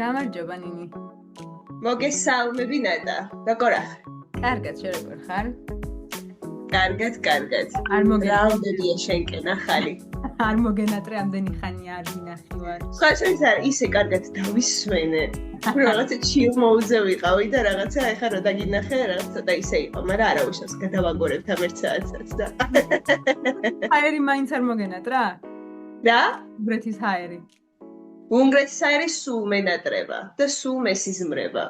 გამარჯობა ნინი. მოგესალმები ნატა. როგორ ახარ? კარგად, შენ როგორ ხარ? კარგად. არ მოგენატრია შენკენ ახალი. არ მოგენატრე ამდენი ხანი არ მინახი ვარ. სხვა შენს არ ისე კარგად დავისვენე. რაღაცა chill mode-ზე ვიყავი და რაღაცა ეხლა რა დაგინახე, რაღაცა და ისე იყო, მაგრამ არა უშავს გადავაგორებთ ამ ერთ საათსაც და. ჰაერი მაინც არ მოგენატრა? და? უბრეთის ჰაერი. უნგრეთის ჰაერი სულ მენატრება და სულ მესიზმრება.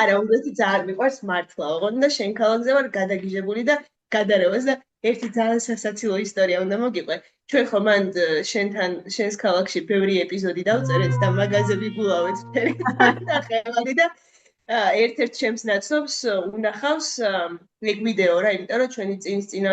არა, უნგრეთი ძალიან მიყვარს მართლა, ოღონდ და შენ ქალაქზე ვარ გადაგიჟებული და გადარევას და ერთი ძალიან სასაცილო ისტორია უნდა მოგიყვე. ჩვენ ხო მან შენს ქალაქში ბევრი ეპიზოდი დავწერეთ და მაგაზები გულავეთ ფერი და ხევარი და ერთ-ერთ ჩემს ნაცნობს უნახავს ეგ ვიდეო რა, იმიტომ რომ ჩვენი წინა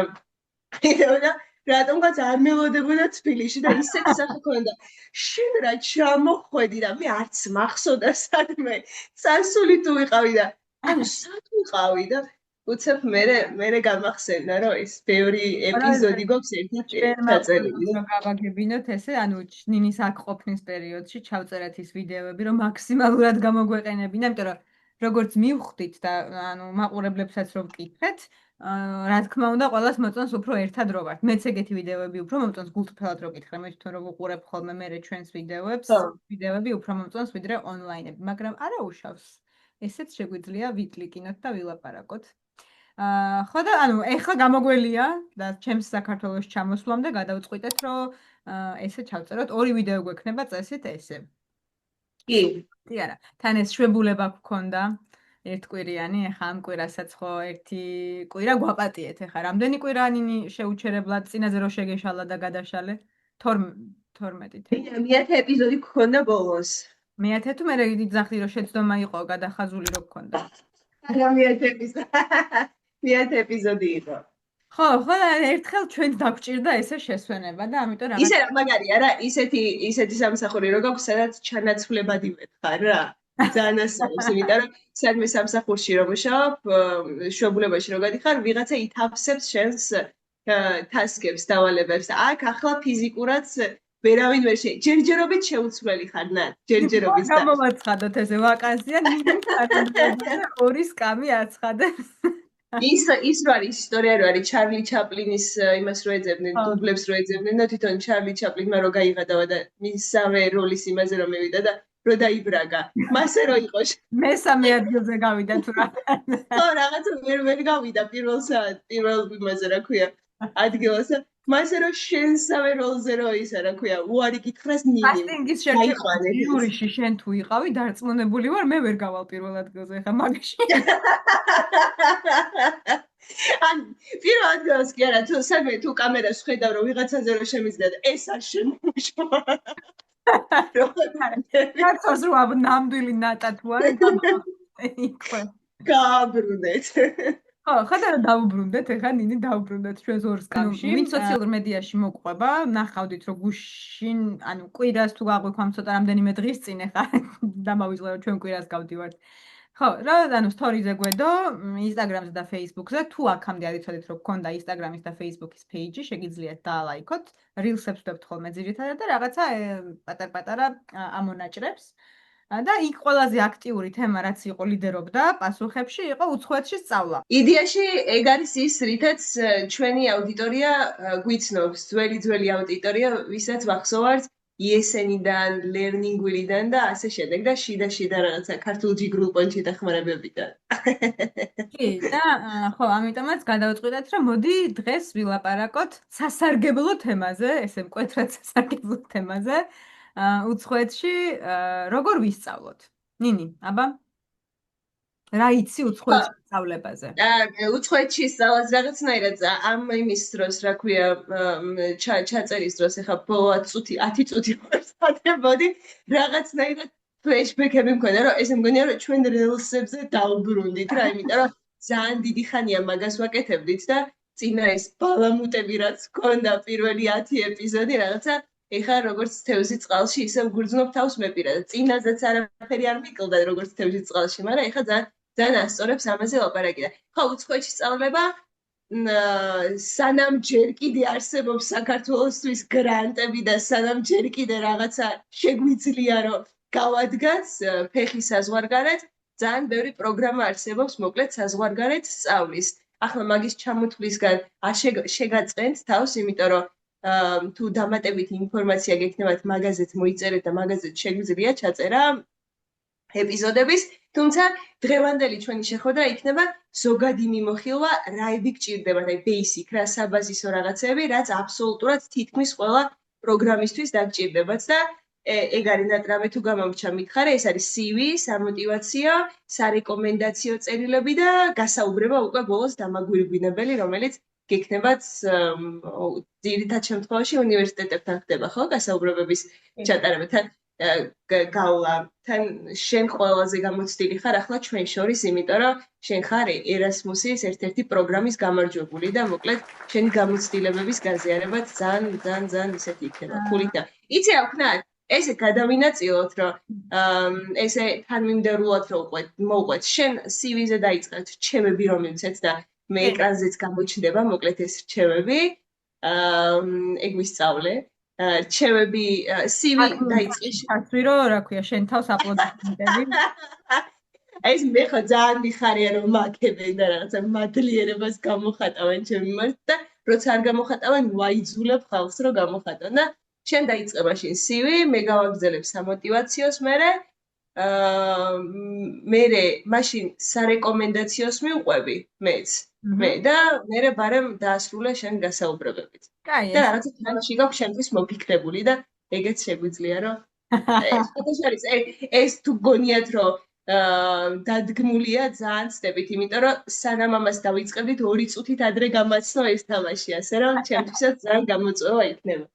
ვიდეო და რატომღაც არ მელოდებოდა თბილისში და ისეთი სახე ქონდა. შენ რა ჩამოხვედი და მე არც მახსოვდა სადმე სასული თუ ვიყავი და ანუ სად ვიყავი და უცებ მე გამახსენდა რომ ეს ბევრი ეპიზოდი გვაქვს ერთ-ერთი დაწერილი. გავაგებინოთ ესე, ანუ ნინის აქ ყოფნის პერიოდში ჩავწერეთ ის ვიდეოები, რომ მაქსიმალურად გამოგვეყენებინა, იმიტომ რომ როგორც მივხვდით და ანუ მაყურებლებსაც რომ ვკითხეთ, რა თქმა უნდა, ყველას მოწონს უფრო ერთად რო ვართ. მეც ეგეთი ვიდეოები უფრო მომწონს გულწრფელად რო კითხე, მე თვითონ რო ვუყურებ ხოლმე მე ჩვენს ვიდეოებს, ვიდეოები უფრო მომწონს ვიდრე ონლაინები, მაგრამ არა უშავს. ესეც შეგვიძლია ვიკლიკინოთ და ვილაპარაკოთ. ხო და ანუ ეხლა გამოგველია და ჩემს საქართველოს ჩამოსვლამდე გადავწყვიტეთ, რომ ესე ჩავწეროთ, ორი ვიდეო გვექნება წესით ესე. კი. კი არა, თან ეს შვებულება გქონდა. ერთკვირიანი, ეხა ამ კვირასაც ხო ერთი კვირა გვაპატიეთ, ეხა რამდენი კვირა ნინი შეუჩერებლად წინაზე რო შეგეშალა და გადაშალე? 12 მე-10 ეპიზოდი გქონდა ბოლოს. მე-10 თუ მე ძახდი რომ შეცდომა იყო გადახაზული რო გქონდა. არა მე-10 ეპიზოდი იყო. ხო, ერთხელ ჩვენც დაგვჭირდა ესე შესვენება და ამიტომ რაღაც ისე რა მაგარია რა, ისეთი სამსახური რო გაქვს, სადაც ჩანაცვლებადი ვეთხარ რა. ძალიან ასწავლებს, იმიტომ რომ სადმე სამსახურში რომ ვშავ, შვებულებაში რო გადიხარ, ვიღაცა ითავსებს შენს ტასკებს, დავალებებს. აქ ახლა ფიზიკურად ვერავინ ვერ ჯერჯერობით შეუცვლელი ხარ, ნა, ჯერჯერობით და გამოვაცხადოთ ესე ვაკანსია, ორი სკამი აცხადებს. ის რო არის ისტორია რო არის ჩარლი ჩაპლინის იმას რო ეძებდნენ, დუბლებს რო ეძებდნენ და თვითონ ჩარლი ჩაპლინმა რო გაიღადა და მისავე როლის იმაზე რომ მივიდა და რო დაიბრაგა. მასე რო იყო. მესამე ადგილზე გავიდა თუ რა. ხო, რაღაცა ვერ გავიდა პირველ იმაზე რა ქვია, ადგილზე. მასე რო შენსავე როლზე რო ისა რა ქვია, უარი გითხრას ნინი. კასტინგის შერჩევა იურიში შენ თუ იყავი, დარწმუნებული ვარ, მე ვერ გავალ პირველ ადგილზე ხა მაგაში. ან პირველ ადგილს კი არა, თუ კამერას ხედავ რომ ვიღაცაზე რო შემიძლია და ეს არ შემოშვა. კაცოს რო ნამდვილი ნატა თუ არის იქვე. გააბრუნეთ. ხო, ხადა დავუბრუნდეთ, ეხა ნინი დავუბრუნდეთ ჩვენს ორ სკამში. ვინც სოციალურ მედიაში მოყვება, ნახავდით რომ გუშინ, ანუ კვირას თუ გაგვექვამ ცოტა რამდენიმე დღის წინ ეხა დამავიწყდა რომ ჩვენ კვირას გავდივართ. ხო, რა ანუ სტორიზე გვედო, ინსტაგრამზე და ფეისბუქზე, თუ აქამდე არიცოდით რომ გქონდა ინსტაგრამის და ფეისბუქის პეიჯი, შეგიძლიათ დაალაიქოთ. rilsებს ვდებთ ხოლმე ძირითადად და რაღაცა პატარ-პატარა ამონაჭრებს. და იქ ყველაზე აქტიური თემა რაც იყო ლიდერობდა პასუხებში იყო უცხოეთში სწავლა. იდეაში ეგ არის ის, რითაც ჩვენი აუდიტორია გვიცნობს, ძველი აუდიტორია, ვისაც ვახსოვართ ESN-დან, Learning Wheel-დან და ასე შემდეგ და შიდა რაღაცა ქართულ ჯიგრულ პონჩი დახმარებებიდან. კი, და ხო, ამიტომაც გადავწყვიტეთ, რომ მოდი დღეს ვილაპარაკოთ სასარგებლო თემაზე, ესე მკვეთრად სასარგებლო თემაზე. უცხოეთში როგორ ვისწავლოთ? ნინი, აბა? რა იცი უცხოეთში სწავლებაზე? უცხოეთში სწავლას რაღაცნაირად ამ იმის დროს, რა ქვია, ჩაწერის დროს, ეხა ბოლო 10 წუთი ვარსადებოდი, რაღაცნაირად ფლეშბექები მქონდა, რომ ესე მგონია, რომ ჩვენ რილსებზე დავბრუნდით რა, იმიტომ რომ ძალიან დიდი ხანია მაგას ვაკეთებდით და წინა ეს ბალამუტები რაც მქონდა პირველი 10 ეპიზოდი რაღაცა ეხლა როგორც თევზი წყალში ისე ვგრძნობ თავს მეპირად. წინაზეც არაფერი არ მიკლდა როგორც თევზი წყალში, მაგრამ ეხლა ძალიან ასწორებს ამაზე ლაპარაკი და ხო უცხოეთში სწავლება სანამ ჯერ კიდე არსებობს საქართველოსთვის გრანტები და სანამ ჯერ კიდე რაღაცა შეგვიძლია რომ გავადგაც ფეხი საზღვარგარეთ, ძალიან ბევრი პროგრამა არსებობს, მოკლედ საზღვარგარეთ სწავლის. ახლა მაგის ჩამოთვლისგან არ შეგაწყენთ თავს, იმიტომ რომ თუ დამატებითი ინფორმაცია გექნებათ მაგაზეთ მოიწერეთ და მაგაზეთ შეგვიძლია ჩაწერა ეპიზოდების, თუმცა დღევანდელი ჩვენი შეხვედრა იქნება ზოგადი მიმოხილვა, რაები გჭირდებათ, აი basic რა საბაზისო რაღაცები, რაც აბსოლუტურად თითქმის ყველა პროგრამისტვის დაგჭირდებათ და ეგ არის ნატრავე თუ გამომჩა მითხარე, ეს არის CV, სამოტივაციო, სარეკომენდაციო წერილები და გასაუბრება უკვე ბოლოს დამაგვირგვინებელი, რომელიც გექნებათ ძირითად შემთხვევაში უნივერსიტეტებთან ხდება, ხო, გასაუბრებების ჩატარება. გავლა, თან შენ ყველაზე გამოცდილი ხარ ახლა ჩვენ შორის, იმიტომ რომ შენ ხარ ერასმუსის ერთ-ერთი პროგრამის გამარჯვებული და მოკლედ შენი გამოცდილებების გაზიარება ძალიან ისეთი იქნება. ხულით და იცი რა ვქნათ? ესე გადავინაწილოთ, რომ ესე თანმიმდევრულად რომ მოვყვეთ, შენ CV-ზე დაიწყეთ რჩევები რომელიცაც და მე ეკრანზეც გამოჩნდება, მოკლედ ეს რჩევები. ეგ ვისწავლე. რჩევები CV დაიწყეს. ასე რომ, რა ქვია, შენ თავს აპლოდისმენტები. ეს მე ხო ძალიან მიხარია რომ მაქებენ და რაღაცა მადლიერებას გამოხატავენ ჩემი მიმართ და როცა არ გამოხატავენ, ვაიძულებ ხალხს რომ გამოხატონ და შენ დაიწყე მაშინ CV, მე გავაგზავნებ სამოტივაციოს მერე მერე მაშინ სარეკომენდაციოს მივყვები მეც. მე და მერე ბარემ დაასრულე შენ გასაუბრებებით. და რაღაცა თამაში გაქვს შენთვის მოფიქრებული და ეგეც შეგვიძლია რომ ეს თუ გონიათ რომ დადგმულია ძალიან ცდებით, იმიტომ რომ სანამ ამას დავიწყებდით 2 წუთით ადრე გამაცნო ეს თამაში, ასე რომ ჩემთვისაც ძალიან გამოწვევა იქნება.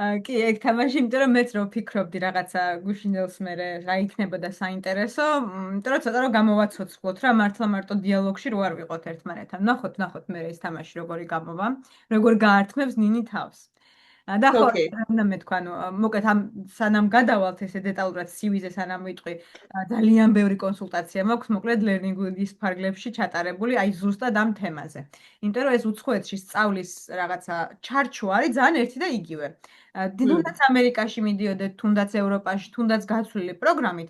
კი, ეგ თამაში, იმიტომ რომ მეც რო ვფიქრობდი რაღაცა გუშინდელს მე რა იქნებოდა საინტერესო, იმიტომ რომ ცოტა რომ გამოვაცოცხლოთ რა, მართლა მარტო დიალოგში რო არ ვიყოთ ერთმანეთთან. ნახოთ მე ეს თამაში როგორი გამოვა, როგორ გაართმევს ნინი თავს. და ხო, რა მეთქვა, მოკლედ ამ სანამ გადავალთ ესე დეტალურად CV-ზე სანამ ვიტყვი, ძალიან ბევრი კონსულტაცია მაქვს, მოკლედ learning with-ის ფარგლებში ჩატარებული, აი ზუსტად ამ თემაზე. იმიტომ რომ ეს უცხოეთში სწავლის რაღაცა ჩარჩო არის ძალიან ერთი და იგივე. თუნდაც ამერიკაში მიდიოდეთ, თუნდაც ევროპაში, თუნდაც გაცვლილი პროგრამით,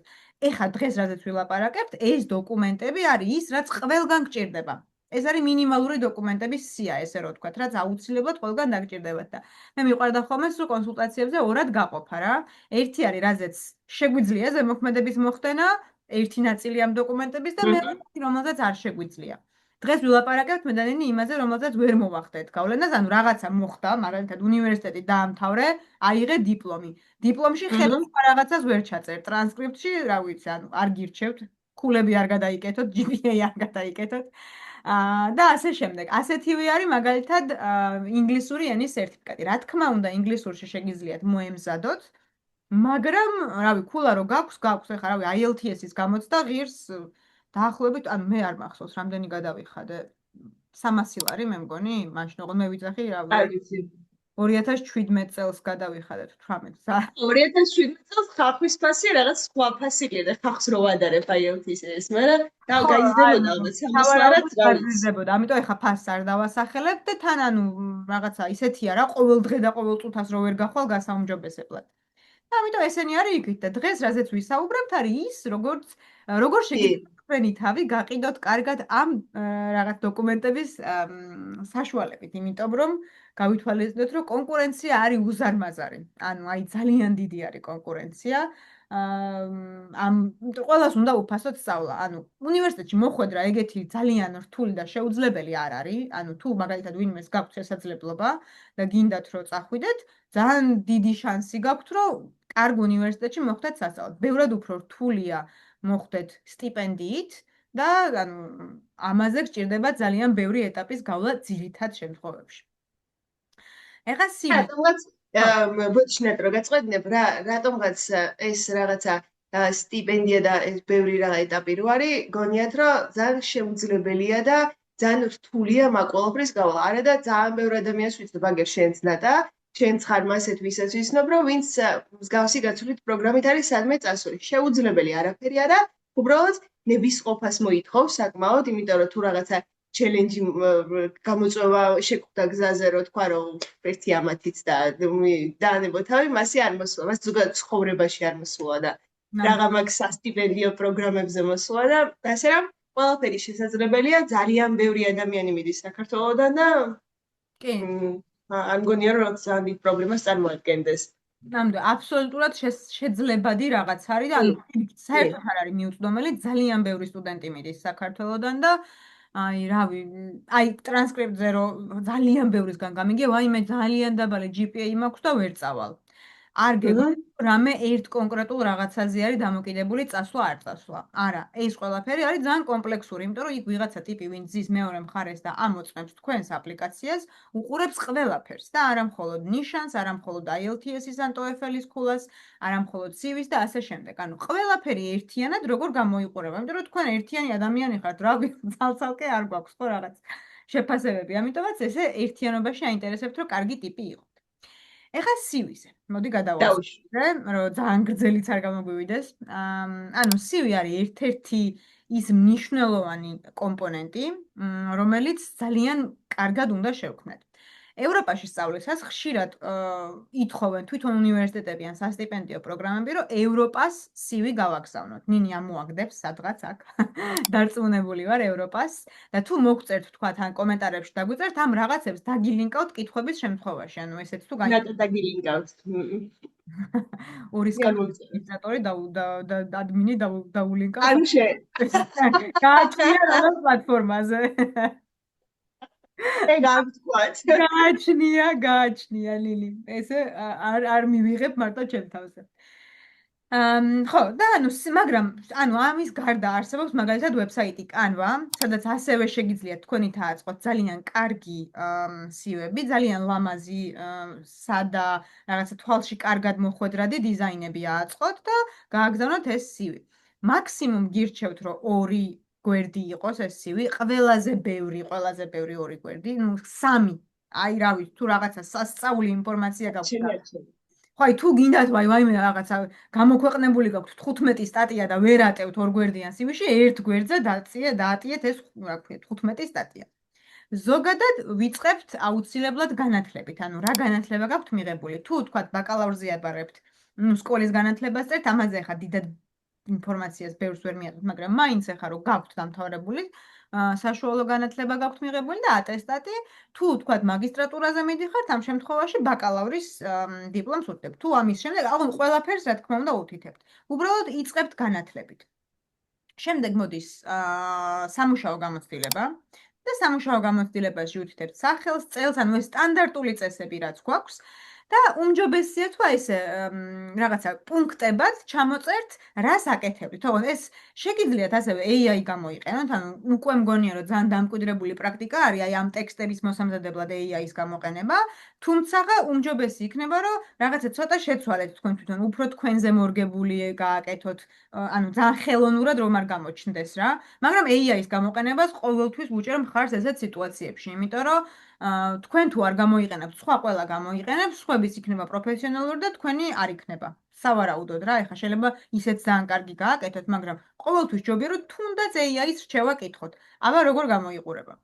ეხა დღეს რაზეც ვილაპარაკებთ, ეს დოკუმენტები არის ის, რაც ყველგან გჭირდება. ეს არის მინიმალური დოკუმენტების სია, ესე რომ ვთქვათ, რაც აუცილებლად ყველგან დაგჭირდებათ და მე მიყვარდა ხოლმე სულ კონსულტაციებზე ორად გაყოფა რა. ერთი არის, რაზეც შეგვიძლია ზემოქმედების მოხდენა, ერთი ნაწილი ამ დოკუმენტების და მეორე, რომელზეც არ შეგვიძლია. დღეს ვილაპარაკებთ მე და ნინი იმაზე, რომელზეც ვერ მოვახდეთ გავლენას, ანუ რაღაცა მოხდა, მაგალითად უნივერსიტეტი დაამთავრე, აიღე დიპლომი. დიპლომში ხელს რაღაცას ვერ ჩაწერ, ტრანსკრიპტში, რა ვიცი, ანუ არ გირჩევთ, ქულები არ გადაიკეთოთ, GPA არ გადაიკეთოთ. და ასე შემდეგ. ასეთივე არის მაგალითად ინგლისური ენის სერტიფიკატი. რა თქმა უნდა, ინგლისურში შეგიძლიათ მოემზადოთ, მაგრამ, რავი, ქულა რო გაქვს, ეხლა რავი, IELTS-ის გამოცდა ღირს დაახლოებით, ანუ მე არ მახსოვს, რამდენი გადავიხადე. 300 ლარი მე მგონი, მაშინ ოღონდ მე ვიძახი, რავი. არ ვიცი. 2017 წელს გადავიხადეთ 18. 2017 წელს ხალხის ფასი რაღაც სხვა ფასილია და ხალხს რო ვადარებ IELTS-ის, მაგრამ გაიზრდებოდა 300 ლარად გაიზრდებოდა. ამიტომ ეხა ფასს არ დავასახელებ და თან ანუ რაღაცა ისეთია რა, ყოველ დღე და ყოველ წუთას რო ვერ გახვალ გასაუმჯობესებლად. და ამიტომ ესენი არის იქით და დღეს რაზეც ვისაუბრებთ არის ის, როგორ შეგიძლიათ თქვენი თავი გაყიდოთ კარგად ამ რაღაც დოკუმენტების საშუალებით, იმიტომ რომ გავითვალისწინოთ, რომ კონკურენცია არის უზარმაზარი. ანუ აი ძალიან დიდი არის კონკურენცია. ამ ყველას უნდა უფასოდ სწავლა. ანუ უნივერსიტეტში მოხვედრა ეგეთი ძალიან რთული და შეუძლებელი არ არის. ანუ თუ მაგალითად ვინმეს გაქვთ შესაძლებლობა და გინდათ რომ წახვიდეთ, ძალიან დიდი შანსი გაქვთ, რომ კარგ უნივერსიტეტში მოხვდეთ სასწავლად. ბევრად უფრო რთულია მოხვდეთ სტიპენდიით და ანუ ამაზე გჭირდება ძალიან ბევრი ეტაპის გავლა ძირითად შემთხვევებში. ეხა CV. ბოდიშნეთ რო გაწყვეტნებ რა, რატომღაც ეს რაღაცა სტიპენდია და ეს ბევრი რა ეტაპი რო არის, გონიათ რომ ძალიან შეუძლებელია და ძალიან რთულია მაგ ყველაფრის გავლა. არა და ძალიან ბევრი ადამიანს ვიცნობ, აგერ შენც და შენც ხარ მასეთ ვისაც ვიცნობ, რომ ვინც მსგავსი გაცვლით პროგრამით არის სადმე წასული. შეუძლებელი არაფერი არა, უბრალოდ ნების ყოფას მოითხოვს საკმაოდ, იმიტომ რომ თუ რაღაცა ჩელენჯი გამოწვევა შეკვდა გზაზე, რომ თქვა, რომ ერთი ამათიც და დაანებო თავი, მასე არ მოსულა, მას ზოგადად ცხოვრებაში არ მოსულა და რაღა მაგ სასტიპენდიო პროგრამებზე მოსულა და ასე რომ ყველაფერი შესაძლებელია, ძალიან ბევრი ადამიანი მიდის საქართველოდან და კი. არ მგონია რომ ძალიან დიდ პრობლემას წარმოადგენდეს. ნამდვილად, აბსოლუტურად შეძლებადი რაღაც არის და ანუ საერთოდ არ არის მიუწვდომელი, ძალიან ბევრი სტუდენტი მიდის საქართველოდან და აი რავი, აი ტრანსკრიპტზე რომ ძალიან ბევრისგან გამიგე, ვაიმე ძალიან დაბალი GPA მაქვს და ვერ წავალ. არ გეგმავ რამე ერთ კონკრეტულ რაღაცაზე არის დამოკიდებული წასვლა არ წასვლა. არა, ეს ყველაფერი არის ძალიან კომპლექსური, იმიტომ რომ იქ ვიღაცა ტიპი ვინც ზის მეორე მხარეს და ამოწმებს თქვენს აპლიკაციას, უყურებს ყველაფერს და არა მხოლოდ ნიშანს, არა მხოლოდ IELTS-ის ან TOEFL-ის ქულას, არა მხოლოდ CV-ს და ასე შემდეგ. ანუ ყველაფერი ერთიანად როგორ გამოიყურება, იმიტომ რომ თქვენ ერთიანი ადამიანი ხართ, რავი, ცალ-ცალკე არ გვაქვს ხო რაღაც შეფასებები. ამიტომაც ესე ერთიანობაში აინტერესებთ, რომ კარგი ტიპი იყო. ეხლა CV-ზე. მოდი გადავასწრე, რომ ძალიან გრძელიც არ გამოგვივიდეს. ანუ CV არის ერთ-ერთი ის მნიშვნელოვანი კომპონენტი, რომელიც ძალიან კარგად უნდა შევქმნათ. ევროპაში სწავლისას ხშირად ითხოვენ თვითონ უნივერსიტეტები ან სასტიპენდიო პროგრამები, რომ ევროპას CV გავაგზავნოთ. ნინი ამოაგდებს სადღაც აქ. დარწმუნებული ვარ ევროპას და თუ მოგწერთ თქვათ ან კომენტარებში დაგვიწერთ ამ რაღაცებს დაგილინკავთ კითხვების შემთხვევაში. ანუ ესეც თუ ნატო დაგილინკავთ. ორი სკანატორი და ადმინი დაულინკავთ. ანუ გააჩნია რა პლატფორმაზე. გააჩნია ლილი. ესე არ მივიღებ მარტო ჩემ თავზე. ხო, და მაგრამ ამის გარდა არსებობს მაგალითად ვებსაიტი Canva, სადაც ასევე შეგიძლიათ თქვენი დააწყოთ ძალიან კარგი CV-ები, ძალიან ლამაზი, სადა, რაღაცა თვალში კარგად მოხვედრადი დიზაინები ააწყოთ და გააგზავნოთ ეს CV. მაქსიმუმ გირჩევთ, რომ 2 გვერდი იყოს ეს CV, ყველაზე ბევრი 2 გვერდი, 3. აი რავი, თუ რაღაცა სასწაული ინფორმაცია გაქვთ. ხო, აი თუ გინდათ ვაიმე რაღაცა გამოქვეყნებული გაქვთ 15 სტატია და ვერ ატევთ 2 გვერდიან CV-ში, ერთ გვერდზე დაატიეთ ეს, რა ქვია, 15 სტატია. ზოგადად ვიწყებთ აუცილებლად განათლებით. ანუ რა განათლება გაქვთ მიღებული? თუ თქვათ ბაკალავრზე აბარებთ, სკოლის განათლებას წერთ, ამაზე ახლა დიდად ინფორმაციას ბევრს ვერ მიიღებთ, მაგრამ მაინც ახლა რომ გაქვთ დამთავრებული საშუალო განათლება გაქვთ მიღებული და ატესტატი, თუ თქვათ მაგისტრატურაზე მიდიხართ, ამ შემთხვევაში ბაკალავრის დიპლომს უტყდებთ. თუ ამის შემდეგ, აღარ ყველაფერს რა თქმა უნდა უთითებთ. უბრალოდ იწყებთ განათლებით. შემდეგ მოდის სამუშაო გამოცდილება და სამუშაო გამოცდილებაში უთითებთ სახელს, წელს, ანუ ეს სტანდარტული წესები რაც გვაქვს. და უმჯობესია თუ ესე რაღაცა პუნქტებად ჩამოწერთ, რას აკეთებთ. თქო, ეს შეგიძლიათ ასევე AI გამოიყენოთ, ანუ უკვე მგონია რომ ძალიან დამკვიდრებული პრაქტიკა არის აი ამ ტექსტების მოსამზადებლად AI-ის გამოყენება, თუმცა უმჯობესი იქნება რომ რაღაცა ცოტა შეცვალეთ თქვენ თვითონ, უფრო თქვენზე მორგებული გააკეთოთ, ანუ ძალიან ხელოვნურად რომ არ გამოჩნდეს რა. მაგრამ AI-ის გამოყენებას ყოველთვის ვუჭერ მხარს ესეთ სიტუაციებში, იმიტომ რომ თქვენ თუ არ გამოიყენებთ, სხვა ყველა გამოიყენებს, სხვების იქნება პროფესიონალური და თქვენი არ იქნება. სავარაუდოდ რა, ეხლა შეიძლება ისეც ძალიან კარგი გააკეთოთ, მაგრამ ყოველთვის ჯობია რომ თუნდაც AI-ის რჩევა კითხოთ. აბა როგორ გამოიყურება.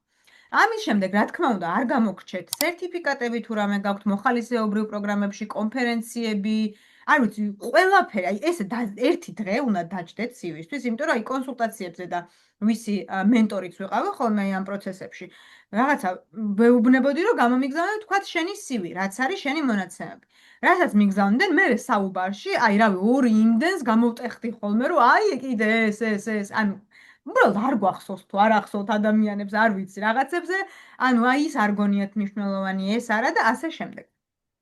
ამის შემდეგ, რა თქმა უნდა, არ გამოგრჩეთ სერტიფიკატები თუ რამე გაქვთ მოხალისეობრივ პროგრამებში, კონფერენციები, არ ვიცი, ყველაფერი, აი ეს ერთი დღე უნდა დაჭდეთ CV-ისთვის, იმიტომ რომ აი კონსულტაციებზე და ვისი მენტორიც ვიყავი ხოლმე ამ პროცესებში. რაღაცა ვეუბნებოდი რომ გამომიგზავნე თქვათ შენი CV, რაც არის შენი მონაცემები. რასაც მიგზავნდნენ, მე საუბარში, აი რავი, 2 იმდენს გამოვტეხდი ხოლმე, რომ აი კიდე ეს, ანუ უბრალოდ არ გვახსოვს თუ არ ახსოვთ ადამიანებს, არ ვიცი რაღაცებზე, ანუ აი ის არ გონიათ მნიშვნელოვანი ეს არა და ასე შემდეგ.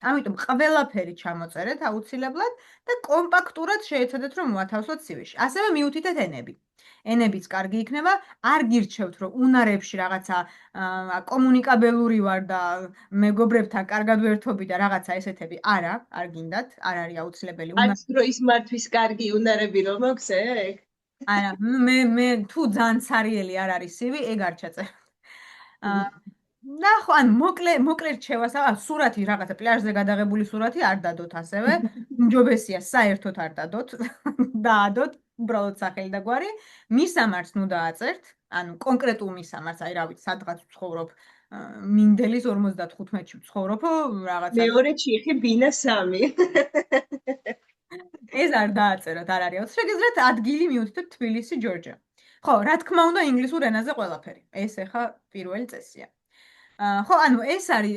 ამიტომ ყველაფერი ჩამოწერეთ აუცილებლად და კომპაქტურად შეეცადეთ რომ მოათავსოთ CV-ში. ასევე მიუთითეთ ენები. ენებიც კარგი იქნება, არ გირჩევთ რომ უნარებში რაღაცა კომუნიკაბელური ვარ და მეგობრებთან კარგად ვერთობი და რაღაცა ესეთები არა, არ გინდათ, არ არის აუცილებელი. არც დროის მართვის კარგი უნარები რომ აქვს ეგ? არა, მე თუ ძალიან ცარიელი არ არის CV, ეგ არ ჩაწერთ. ნახო, ან მოკლე რჩევას, სურათი რაღაცა პლაჟზე გადაღებული სურათი არ დადოთ ასევე. უმჯობესია საერთოდ არ დადოთ. დაადოთ, უბრალოდ სახელი და გვარი. მისამართს ნუ დააწერთ. ანუ კონკრეტულ მისამართს, აი რა ვიცი, სადღაც ვცხოვრობ მინდელის 55-ში ვცხოვრობ რაღაცა. მეორე ჩიხი ბინა 3. ეს არ დააწეროთ, არ არის. შეგიძლიათ ადგილი მივუთითოთ თბილისი, ჯორჯია. ხო, რა თქმა უნდა, ინგლისურ ენაზე ყველაფერი. ეს ახლა პირველი წესია. ხო, ანუ ეს არის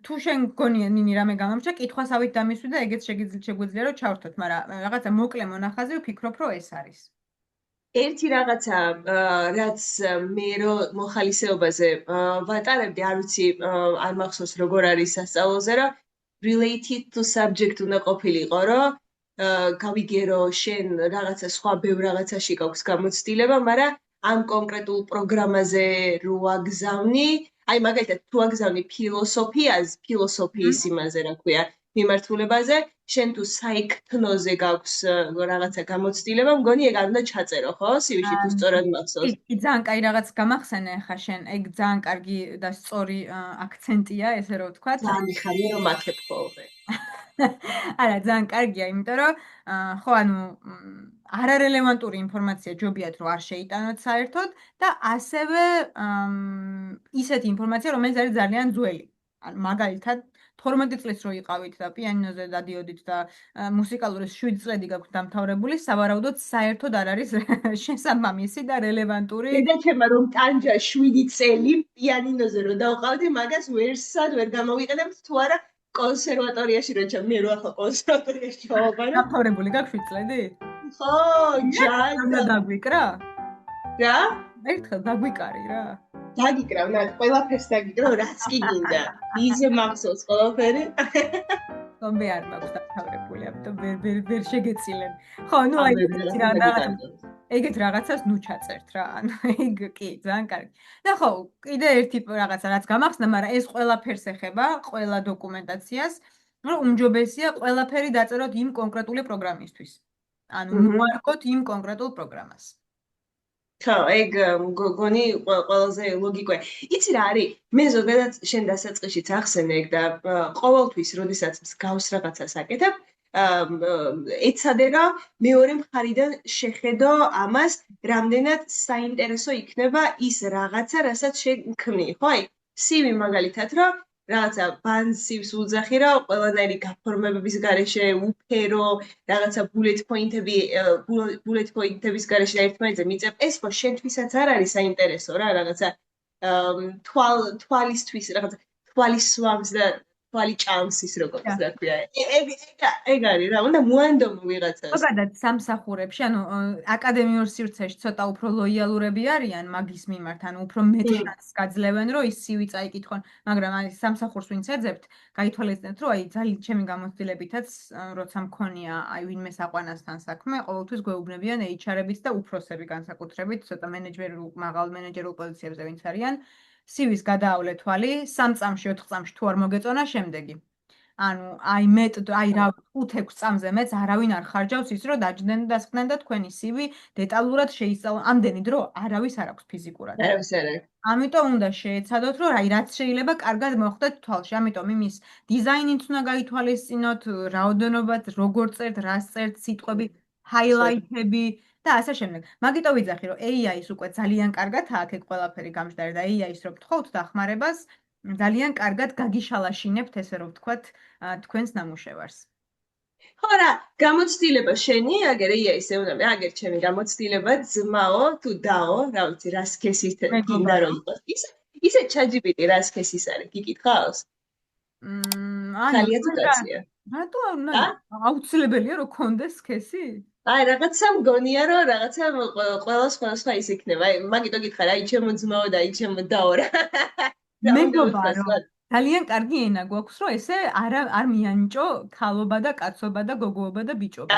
თუ შენ გონია ნინი რამე გამომჩა, კითხვასავით დამისვი და ეგეც შეგვიძლია რომ ჩავრთოთ, მაგრამ რაღაცა მოკლე მონახაზი ვფიქრობ, რომ ეს არის. ერთი რაღაცა, რაც მე რო მოხალისეობაზე ვატარებდი, არ ვიცი, არ მახსოვს როგორ არის სასწავლოზე, რომ related to subject უნდა ყოფილიყო, რომ გავიგე რომ შენ რაღაცა სხვა ბევრ რაღაცაში გაქვს გამოცდილება, მაგრამ ამ კონკრეტულ პროგრამაზე რო აგზავნი, აი მაგალითად თუ აგზავნი ფილოსოფიის იმაზე, რა ქვია, მიმართულებაზე, შენ თუ საიქთნოზე გაქვს რაღაცა გამოცდილება, მგონი ეგ არ უნდა ჩაწერო, ხო? CV-ში თუ სწორად მახსოვს. კი, ძალიან კაი რაღაც გამახსენე ახლა შენ, ეგ ძალიან კარგი და სწორი აქცენტია, ესე რომ ვთქვა. ძალიან მიხარია რომ აქებ ხოლმე. არა, ძალიან კარგია, იმიტომ რომ ხო, ანუ არარელევანტური ინფორმაცია ჯობიათ რომ არ შეიტანოთ საერთოდ და ასევე ისეთი ინფორმაცია, რომელიც არის ძალიან ძველი. ანუ მაგალითად 12 წლის რო იყავით და პიანინოზე დადიოდით და მუსიკალური 7 წლები გაქვთ დამთავრებული, სავარაუდოდ საერთოდ არ არის შესაბამისი და რელევანტური. დედაჩემა რომ ტანჯა 7 წელი პიანინოზე რო დავყავდი, მაგას ვერსად ვერ გამოვიყენებთ თუ არა კონსერვატორიაში რო მე რო ახლა კონსერვატორიაში ჩავაბარო. დამთავრებული გაქვს 7 წლები? ხო, ჯაი დაგვიკრა? რა? ერთხელ დაგვიკარი რა. დაგიკრავ, ნახე, ყველაფერს დაგიკრავ, რაც კი გინდა. იზე მახსოვს ყველაფერი. ტომბე არ მაქვს დამთავრებული, ამიტომ ვერ შეგეცილებ. ხო, ნუ აი ეგეთ რაღაცას ნუ ჩაწერთ რა. ანუ ეგ კი, ძალიან კარგი. და ხო, კიდე ერთი რაღაცა რაც გამახსნა, მაგრამ ეს ყველაფერს ეხება, ყველა დოკუმენტაციას, რომ უმჯობესია ყველაფერი დაწეროთ იმ კონკრეტული პროგრამისთვის. ანუ მოარგოთ იმ კონკრეტულ პროგრამას. ხო, ეგ გონი ყველაზე ლოგიკოა. იცი რა არის? მე ზოგადად შენ დასაწყისშიც ახსენე ეგ და ყოველთვის, როდესაც მსგავს რაღაცას აკეთებ, ეცადე რა მეორე მხარიდან შეხედო ამას, რამდენად საინტერესო იქნება ის რაღაცა, რასაც შენ ქმნი, ხო? აი, CV მაგალითად რა რაღაცა ბანსივს უძახი რა ყველანაირი გაფორმებების გარეშე უფერო რაღაცა ბულეტ პოინტების გარეშე ერთმანეთზე მიწებ ეს ხო შენთვისაც არ არის საინტერესო რა რაღაცა თვალისთვის რაღაცა თვალის სვამს და თვალი ჭამს ის როგორც რა ქვია ეგ არის რა უნდა მოანდომო ვიღაცას ზოგადად სამსახურებში ანუ აკადემიურ სივრცეში ცოტა უფრო ლოიალურები არიან მაგის მიმართ ანუ უფრო მეტ შანსს გაძლევენ რომ ის CV წაიკითხონ მაგრამ აი სამსახურს ვინც ეძებთ გაითვალისწინეთ რომ აი ძალიან ჩემი გამოცდილებითაც როცა მქონია აი ვინმე საყვანასთან საქმე ყოველთვის გვეუბნებიან HR-ებიც და უფროსები განსაკუთრებით ცოტა მაღალ მენეჯერულ პოზიციებზე ვინც არიან CV-ს გადაავლე თვალი 3 წამში 4 წამში თუ არ მოგეწონა შემდეგი ანუ აი მეტ აი რა 5-6 წამზე მეც არავინ არ ხარჯავს ის რომ დაჯდნენ და დასხდნენ და თქვენი CV დეტალურად შეისწავლონ ამდენი დრო არავის არ აქვს ფიზიკურად არავის არ აქვს ამიტომ უნდა შეეცადოთ რომ აი რაც შეიძლება კარგად მოხდეთ თვალში ამიტომ იმის დიზაინიც უნდა გაითვალისწინოთ რაოდენობად როგორ წერთ რას წერთ სიტყვები ჰაილაითები და ასე შემდეგ. მაგიტო ვიძახი რომ AI-ს უკვე ძალიან კარგად აქ ყველაფერი გამჟდარი და AI-ს რო გთხოვთ დახმარებას ძალიან კარგად გაგიშალაშინებთ ესე რომ ვთქვათ თქვენს ნამუშევარს. ხო რა, გამოცდილება შენი, აგერ AI-ს ეუბნები, აგერ ჩემი გამოცდილება ძმაო თუ დაო, რა ვიცი, რა სქესის გინდა რომ იყოს. ისე ChatGPT რა სქესის არის, გიკითხავს? ძალიან ცუდაცია. რატო აუცილებელია რომ კონდეს სქესი? აი რაღაცა მგონია რომ რაღაცა ყველა სხვა ის იქნება. აი მაგიტო გითხარ, აი ჩემო ძმაო და აი ჩემო დაო რა. მეგობა ძალიან კარგი ენა გვაქვს რომ ესე არ მიანიჭო ქალობა და კაცობა და გოგოობა და ბიჭობა.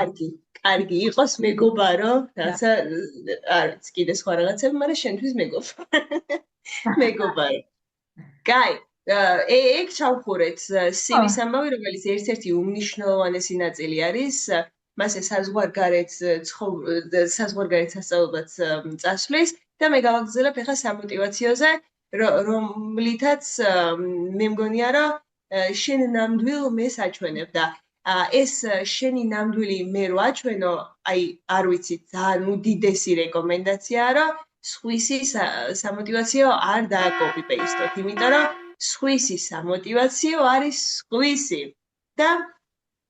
კარგი იყოს მეგობარო, რაღაცა არ ვიცი კიდე სხვა რაღაცები, მაგრამ შენთვის მეგობა. მეგობარო. კაი, ეგ ჩავხურეთ CV-ს ამბავი, რომელიც ერთ-ერთი უმნიშვნელოვანესი ნაწილი არის, მასე საზღვარგარეთ სასწავლებად წასვლის და მე გავაგრძელებ ახლა სამოტივაციოზე, რომლითაც მე მგონია რომ შენ ნამდვილ მე საჩვენებ და ეს შენი ნამდვილი მე რო აჩვენო, აი არ ვიცი, ძალიან უდიდესი რეკომენდაციაა, რომ სხვისი სამოტივაციო არ დააკოპი პეისტოთ, იმიტომ რომ სხვისი სამოტივაციო არის სხვისი და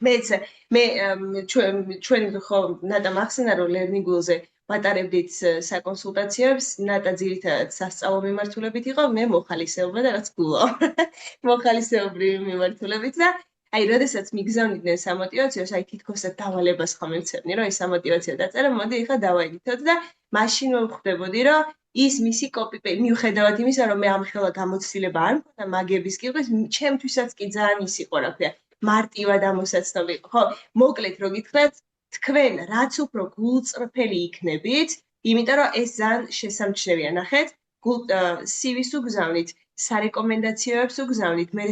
მეც მე ჩვენ ხო ნატა მახსენა რომ ლერნინგულზე ვატარებდით საკონსულტაციებს, ნატა ძირითადად სასწავლო მიმართულებით იყო, მე მოხალისეობა და რაც გულო. მოხალისეობრივი მიმართულებით და აი, როდესაც მიგზავნიდნენ სამოტივაციოს, აი თითქოსად დავალებას ხომ მივცემნი, რომ ეს სამოტივაციო დაწერა, მოდი ახლა დავაედითოთ და მაშინ ვხვდებოდი, რომ ის მისი კოპი-პეისტი მიუხედავად იმისა, რომ მე ამხელა გამოცდილება არ მქონდა მაგების კითხვის, ჩემთვისაც კი ძალიან ის იყო, რა ქვია, მარტივად ამოსაცნობი იყო. ხო, მოკლედ რო გითხრათ, თქვენ რაც უფრო გულწრფელი იქნებით, იმიტომ რომ ეს ძალიან შესამჩნევია, ნახეთ, CV-ს უგზავნით, სარეკომენდაციოებს უგზავნით, მე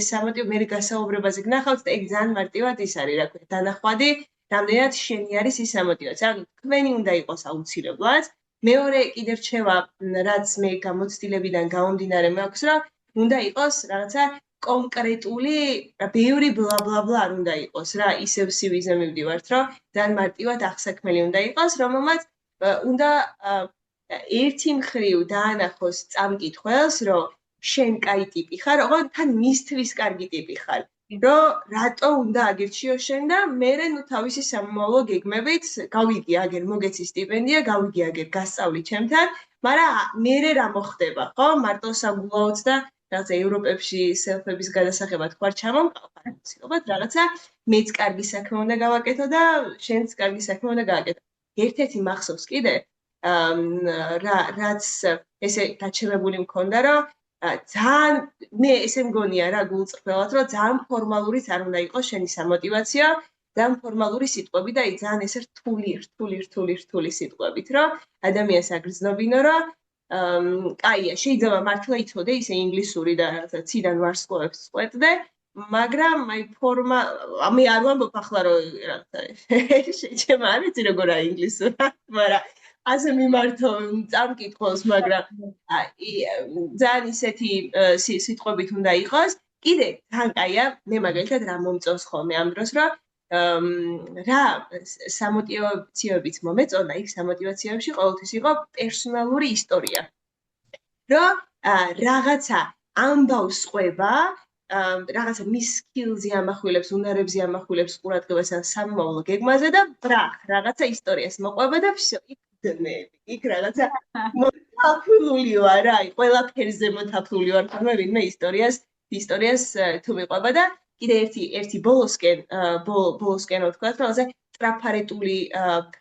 მე გასაუბრებაზე გნახავთ და ეგ ძალიან მარტივად ის არის, რა ქვია, დანახვადი, რამდენად შენი არის ის სამოტივაცია. ანუ თქვენი უნდა იყოს აუცილებლად. მეორე კიდე რჩევა, რაც მე გამოცდილებიდან გამომდინარე მაქვს, რომ უნდა იყოს რაღაცა კონკრეტული, ბევრი ბლა ბლა ბლა არ უნდა იყოს რა, ისევ CV-ზე მივდივართ, რომ ძალიან მარტივად აღსაქმელი უნდა იყოს, რომელმაც უნდა ერთი მხრივ დაანახოს წამკითხველს, რომ შენ კაი ტიპი ხარ, ოღონდ თან მისთვის კარგი ტიპი ხარ. რომ რატო უნდა აგირჩიო შენ და მე ნუ თავისი სამომავლო გეგმებით გავიგი აგერ მოგეცი სტიპენდია, გავიგი აგერ გასწავლი ჩემთან, მაგრამ მე რა მოხდება, ხო? მარტო საგულაოც და რაღაცა ევროპებში სელფების გადასაღებად ხარ ჩამომყავ, ცდილობად რაღაცა მეც კარგი საქმე უნდა გავაკეთო და შენც კარგი საქმე უნდა გააკეთო. ერთ-ერთი მახსოვს კიდე, რაც ესე გაჩემებული მქონდა, რომ ძალიან მე ესე მგონია რა გულწრფელად, რომ ძალიან ფორმალურიც არ უნდა იყოს შენი სამოტივაციო, ძალიან ფორმალური სიტყვები და ძალიან ესე რთული სიტყვებით, რომ ადამიანს აგრძნობინო, რომ კაია, შეიძლება მართლა იცოდე ისე ინგლისური და რაღაცა ციდან ვარსკვლავებს წყვეტდე, მაგრამ აი ფორმა მე არ ვამბობ ახლა რომ რაღაცა შეიძლება არ ვიცი როგორ არის ინგლისური, მაგრამ ასე მიმართო წამკითხოს, მაგრამ ძალიან ისეთი სიტყვებით უნდა იყოს. კიდე თან კაია, მე მაგალითად რა მომწონს ხოლმე ამ დროს, რომ რა სამოტივაციოებიც მომეწონა, იქ სამოტივაციოებში ყოველთვის იყო პერსონალური ისტორია. რომ რაღაცა ამბავს ყვება, რაღაცა მის სკილზე ამახვილებს, უნარებზე ამახვილებს ყურადღებას ან სამომავლო გეგმაზე და ბრახ, რაღაცა ისტორიას მოყვება და всё, იქ დნები. იქ რაღაცა მოთაფლული ვარ, აი, ყველაფერზე მოთაფლული ვარ, თორმე ვინმე ისტორიას თუ მიყვება და კიდე ერთი ბოლოსკენ ვთქვა, რომ რაღაცა ტრაფარეტული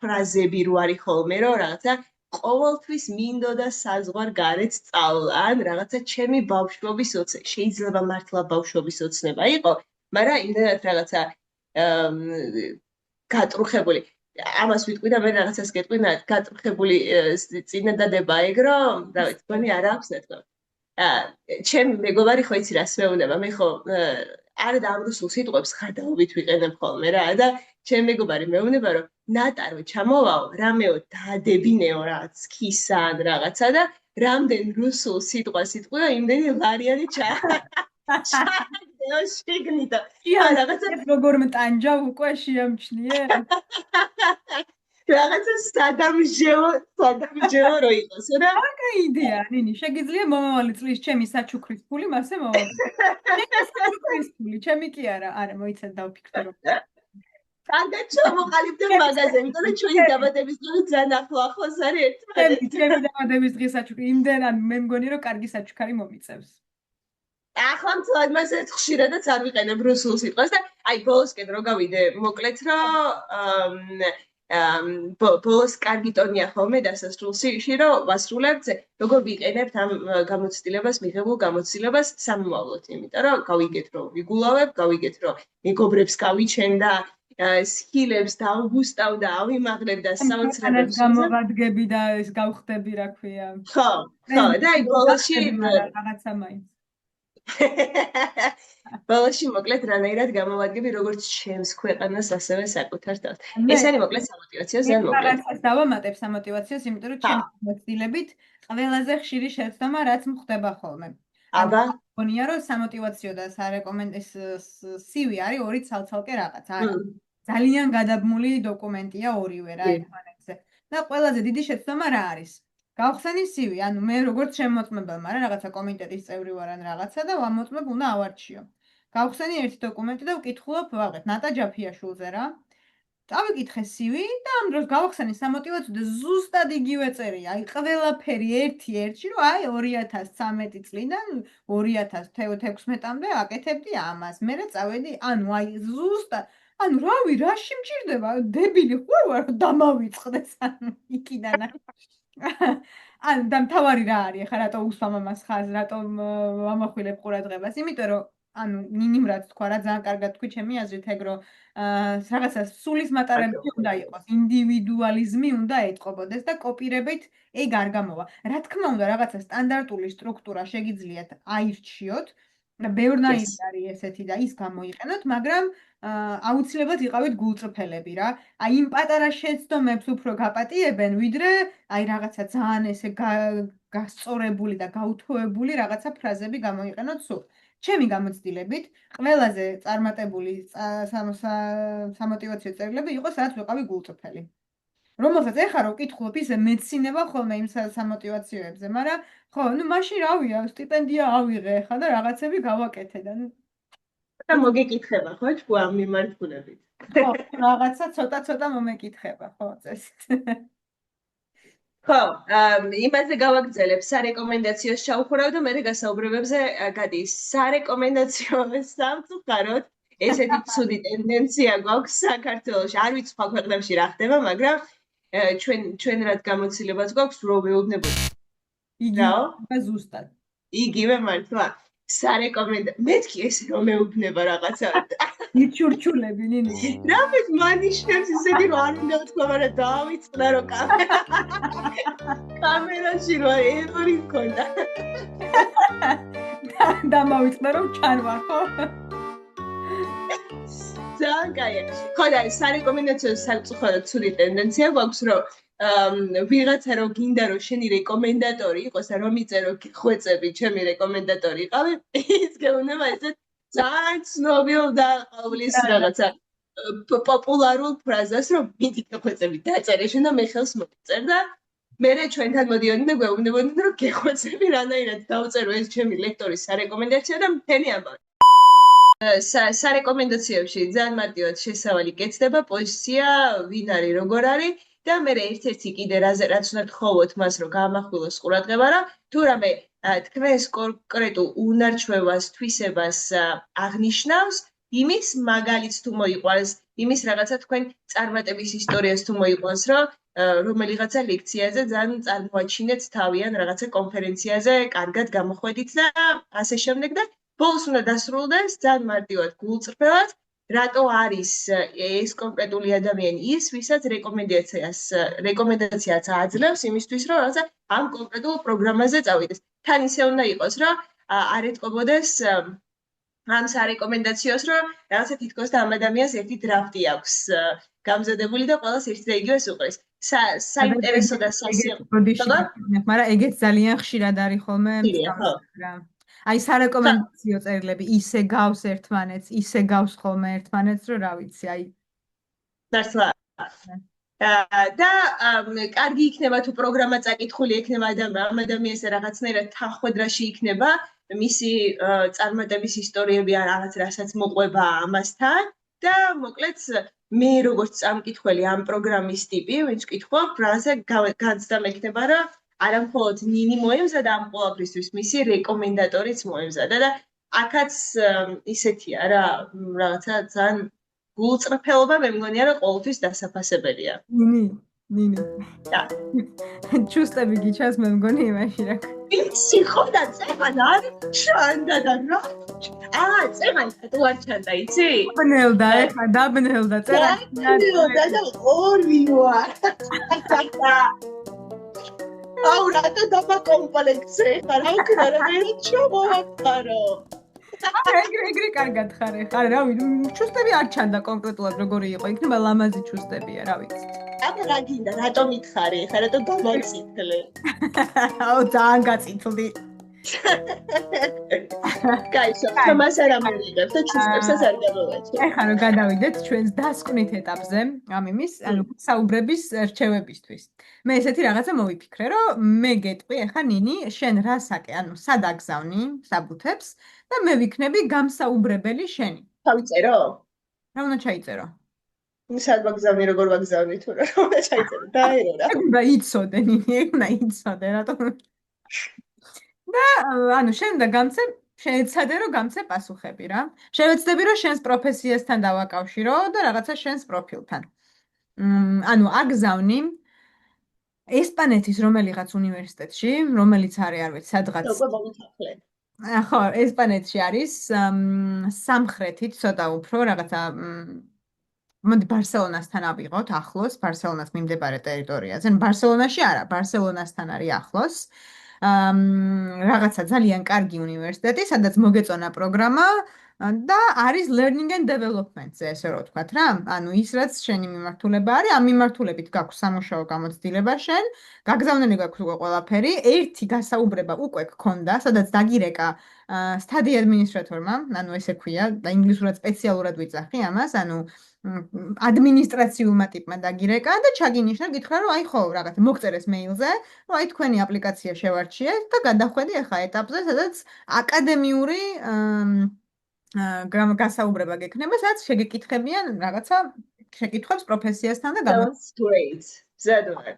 ფრაზები რო არის ხოლმე, რომ რაღაცა ყოველთვის მინდოდა საზღვარ გარეთ სწავლა, ან რაღაცა ჩემი ბავშვობის ოცნება, შეიძლება მართლა ბავშვობის ოცნება იყო, მაგრამ იმდენად რაღაცა გატრუხებული. ამას ვიტყვი და მე რაღაცას გეტყვი, გატრუხებული წინადადება ეგ, რომ რა ვიცი, მგონი არ აქვს ნათქვამი. ჩემი მეგობარი ხო იცი რას მეუბნება, მე ხო არა და ამ რუსულ სიტყვებს ხარდაობით ვიყენებ ხოლმე რა და ჩემი მეგობარი მეუბნება რომ ნატარო ჩამოვაო, რამეო დაადებინეო რაღაც ქისა ან რაღაცა და რამდენ რუსულ სიტყვაო, იმდენი ლარიანი ჩააგდეო შიგნით. რაღაცა როგორ მტანჯა უკვე შეამჩნიე? რაღაცა სადამჟევო რო იყოს რა. მაგა იდეა, ნინი, შეგიძლია მომავალი წლის ჩემი საჩუქრის ფული მასე მოვაგო. საჩუქრის ფული, ჩემი კი არა, მოიცად დავფიქრე რომ. კარგად ჩამოყალიბდე მაღაზიაზე, იმიტომ რომ ჩვენი დაბადების დღე ძალიან ახლოს არის ერთმანეთს. ჩემი დაბადების დღის საჩუქრი, იმდენად მე მგონი რომ კარგი საჩუქარი მომიწევს. ახლა მთლად მასე ხშირადაც არ ვიყენებ რუსულ სიტყვას და აი ბოლოსკენ რო გავიდე, მოკლედ რომ ბოლოს კარგი ტონია ხოლმე დასასრულში, რომ ვასრულებთ, როგორ ვიყენებთ ამ გამოცდილებას, მიღებულ გამოცდილებას სამომავლოდ, იმიტომ რომ გავიგეთ, რომ ვიგულავებ, გავიგეთ, რომ მეგობრებს გავიჩენ და სკილებს დავგუსტავ და ავიმაღლებ და საოცრებებს გამოვადგები და ეს გავხდები, რა ქვია. ხო, და აი ბოლოში რაღაცა მაინც. ბოლოში მოკლედ რანაირად გამოვადგები როგორც ჩემს ქვეყანას, ასევე საკუთარ თავს. ეს არის მოკლედ სამოტივაციო ზიან მოკლედ. რაღაცას დავამატებ სამოტივაციოს, იმიტომ რომ ჩემი გამოცდილებით ყველაზე ხშირი შეცდომა რაც მხდება ხოლმე. აბა, მგონია რომ სამოტივაციო და CV არის ორი ცალ-ცალკე რაღაც, არა. ძალიან გადაბმული დოკუმენტია ორივე რა ერთმანეთზე. და ყველაზე დიდი შეცდომა რა არის? გავხსენი CV, ანუ მე როგორც შემოწმებელმა რა რაღაცა კომიტეტის წევრი ვარ ან რაღაცა და ამოწმებ უნდა ავარჩიო. გავხსენი ერთი დოკუმენტი და ვკითხულობ ვაღეთ ნატა ჯაფიაშვილზე რა. წავიკითხე CV და ამ დროს გავხსენი სამოტივაციო და ზუსტად იგივე წერია. აი ყველაფერი ერთი-ერთში, რომ აი 2013 წლიდან 2016-მდე აკეთებდი ამას. მერე წავედი, ანუ აი ზუსტად, ანუ რავი, რაში მჭირდება? დებილი ხარ ვარ, რომ დამავიწყდეს ანუ იქიდან. ან და მთავარი რა არის ხა რატო უსვამ ამას ხაზ რატომ ამახვილებ ყურადღებას იმიტომ რომ ანუ ნინიმ რაც თქვა რა ძალიან კარგად თქვი ჩემი აზრით ეგ რომ რაღაცა სულის მატარებელი უნდა იყოს ინდივიდუალიზმი უნდა ეტყობოდეს და კოპირებით ეგ არ გამოვა რა თქმა უნდა რაღაცა სტანდარტული სტრუქტურა შეგიძლიათ აირჩიოთ და ბევრნაირი არის ესეთი და ის გამოიყენოთ მაგრამ აუცილებლად იყავით გულწრფელები რა. აი იმ პატარა შეცდომებს უფრო გაპატიებენ, ვიდრე აი რაღაცა ძალიან ესე გასწორებული და გაუთოებული რაღაცა ფრაზები გამოიყენოთ სულ. ჩემი გამოცდილებით, ყველაზე წარმატებული სამოტივაციო წერილები იყო, სადაც ვიყავი გულწრფელი. რომელსაც ეხლა რო ვკითხულობ, ისე მეცინება ხოლმე იმ სამოტივაციოებზე, მაგრამ ხო, ну მაშინ რავია, სტიპენდია ავიღე ხა და რაღაცები გავაკეთე და და მოგეკითხება ხო თუ ამ მიმართულებით? ხო, რაღაცა ცოტა-ცოტა მომეკითხება, ხო, წესით. ხო, იმაზე გავაგრძელებ სარეკომენდაციო შავხურავ და მე გასაუბრებებზე გადის. სარეკომენდაციო სამწუხაროდ ესეთი ცუდი ტენდენცია გვაქვს საქართველოში. არ ვიცი სხვა ქვეყნებში რა ხდება, მაგრამ ჩვენ რაც გამოცდილებაც გვაქვს, რომ ვეუბნებოდ. იგივე ზუსტად. იგივე მართლა. მეთქი ესე რომ მეუბნება რაღაცა. იჩურჩულები ნინი. რამეთ მანიშნებს ისეთი რომ არ უნდა თქვა, მაგრამ დავიწყდა რომ კამერაში რომ ევრი მქონდა. დამავიწყდა რომ ჩანვარ, ხო? ძალიან კაი. ხო და სარეკომენდაციო სამწუხაროდ ცუდი ტენდენცია გვაქვს რომ ვიღაცა რომ გინდა რომ შენი რეკომენდატორი იყოს და რომ იწერო ხვეწები ჩემი რეკომენდატორი იყავი ის გეუბნება ესე ძალიან ცნობილ და ყოვლის რაღაცა პოპულარულ ფრაზას რომ მიდი ხვეწები დაწერე შენ და მე ხელს მოგწერ და მე ჩვენთან მოდიოდნენ და გვეუბნებოდნენ რომ გეხვეწები რანაირად დავწერო ეს ჩემი ლექტორის სარეკომენდაცია და მთელი ამბავი სარეკომენდაციებში ძალიან მარტივად შესავალი კეთდება პოზიცია ვინ არის როგორ არის და მე ერთ-ერთი კიდე რაც უნდა თხოვოთ მას რომ გაამახვილოს ყურადღება რა თუ რამე თქვენს კონკრეტულ უნარჩვევას თვისებას აღნიშნავს იმის მაგალითს თუ მოიყვანს იმის რაღაცა თქვენ წარმატების ისტორიას თუ მოიყვანს რომ რომელიღაცა ლექციაზე ძალიან წარმოაჩინეთ თავიან რაღაცა კონფერენციაზე კარგად გამოხვედით და ასე შემდეგ და ბოლოს უნდა დასრულდეს ძალიან მარტივად გულწრფელად რატო არის ეს კონკრეტული ადამიანი ის ვისაც რეკომენდაციაც აძლევს იმისთვის რომ რაღაცა ამ კონკრეტულ პროგრამაზე წავიდეს თან ისე უნდა იყოს რომ არ ეთყობოდეს ამ სარეკომენდაციოს რომ რაღაცა თითქოს და ამ ადამიანს ერთი დრაფტი აქვს გამზადებული და ყველას ერთი და იგივეს უყრის საინტერესო და სასიამოვნო მაგრამ ეგეც ძალიან ხშირად არის ხოლმე აი სარეკომენდაციო წერილები ისე გავს ერთმანეთს, ისე გავს ხოლმე ერთმანეთს, რომ რა ვიცი, აი მართლა. და კარგი იქნება თუ პროგრამა წაკითხული იქნება ამ ადამიანს რაღაცნაირად თანხმედრაში იქნება მისი წარმატების ისტორიები ან რაღაც რასაც მოყვება ამასთან და მოკლედ მე როგორც წამკითხველი ამ პროგრამის ტიპი, ვინც ვკითხავ, რაღაცა განცდა მექნება რა არა მხოლოდ ნინი მოემზადა ამ ყველაფრისთვის, მისი რეკომენდატორიც მოემზადა და აქაც ისეთია რა, რაღაცა ძალიან გულწრფელობა მე მგონია რომ ყოველთვის დასაფასებელია. ნინი. და ჩუსტები გიჩას მე მგონი იმაში რა. იცი ხო და წეგან არ ჩანდა და რა. წეგან თუ არ ჩანდა, იცი? დაბნელდა, ეხლა დაბნელდა წეგან. დაბნელდა და ორი ვარ. აუ რატო დაბაკომპლექსე ხარ? აუ რა ჩამოვაყარო. ეგრე კარგად ხარ ეხლა, რავი, ჩუსტები არ ჩანდა კონკრეტულად როგორი იყო, იქნება ლამაზი ჩუსტებია, რა ვიცი. აბა რა გინდა, რატომ ითხარი? ხა რატო გამაწითლე? აუ ძალიან გაწითლდი. კაი, თამას არ ამოიღებ და ჩუსტებსაც არ გამოვაჩენ. ეხლა რომ გადავიდეთ ჩვენს დასკვნით ეტაპზე, ამ იმის, ანუ საუბრების რჩევებისთვის. მე ესეთი რაღაცა მოვიფიქრე, რომ მე გეტყვი, ეხლა ნინი, შენ რას აკე, ანუ სად აგზავნი საბუთებს და მე ვიქნები გამსაუბრებელი შენი. თავიწერო? რა უნდა ჩაიწერო? სად ვაგზავნი, როგორ ვაგზავნი თუ რა უნდა ჩაიწერო? დაერო რა. უნდა იცოდე, ნინი, უნდა იცოდე, რატომ? და ანუ შენ უნდა გამცე შეეცადე რომ გამცე პასუხები რა. შევეცდები რომ შენს პროფესიასთან დავაკავშირო და რაღაცა შენს პროფილთან. ანუ აგზავნი ესპანეთის რომელიღაც უნივერსიტეტში, რომელიც არის, არ ვიცი, სადღაც. უკვე მომითხრე. ხო, ესპანეთში არის სამხრეთით ცოტა უფრო რაღაცა მოდი ბარსელონასთან ავიღოთ ახლოს, ბარსელონას მიმდებარე ტერიტორიაზე. ანუ ბარსელონაში არა, ბარსელონასთან არის ახლოს. რაღაცა ძალიან კარგი უნივერსიტეტი, სადაც მოგეწონა პროგრამა და არის learning and development-ზე, ესე რომ ვთქვათ რა. ანუ ის რაც შენი მიმართულება არის, ამ მიმართულებით გაქვს სამუშაო გამოცდილება შენ, გაგზავნილი გაქვს უკვე ყველაფერი, ერთი გასაუბრება უკვე გქონდა, სადაც დაგირეკა study administrator-მა, ანუ ესე ქვია, და ინგლისურად სპეციალურად ვიძახი ამას, ანუ ადმინისტრაციულმა ტიპმა დაგირეკა და ჩაგინიშნა, გითხრა რომ აი ხო, რაღაც მოგწერეს მეილზე, რომ აი თქვენი აპლიკაცია შევარჩიეთ და გადახვედი ახლა ეტაპზე, სადაც აკადემიური გასაუბრება გექნება, სადაც შეგეკითხებიან რაღაცა შეკითხვებს პროფესიასთან და Sounds great. ზედვარ.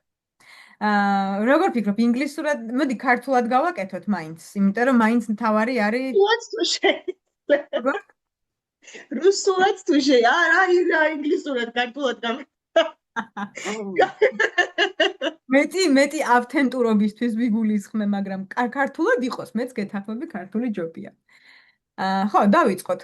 როგორ ფიქრობ, ინგლისურად, მოდი ქართულად გავაკეთოთ მაინც, იმიტომ რომ მაინც მთავარი არის What's to say? რუსულად თუ არა, ინგლისურად, ქართულად გამ. მეტი ავთენტურობისთვის ვიგულისხმე, მაგრამ ქართულად იყოს, მეც გეთახმები ქართული ჯობია. ხო, დავიწყოთ.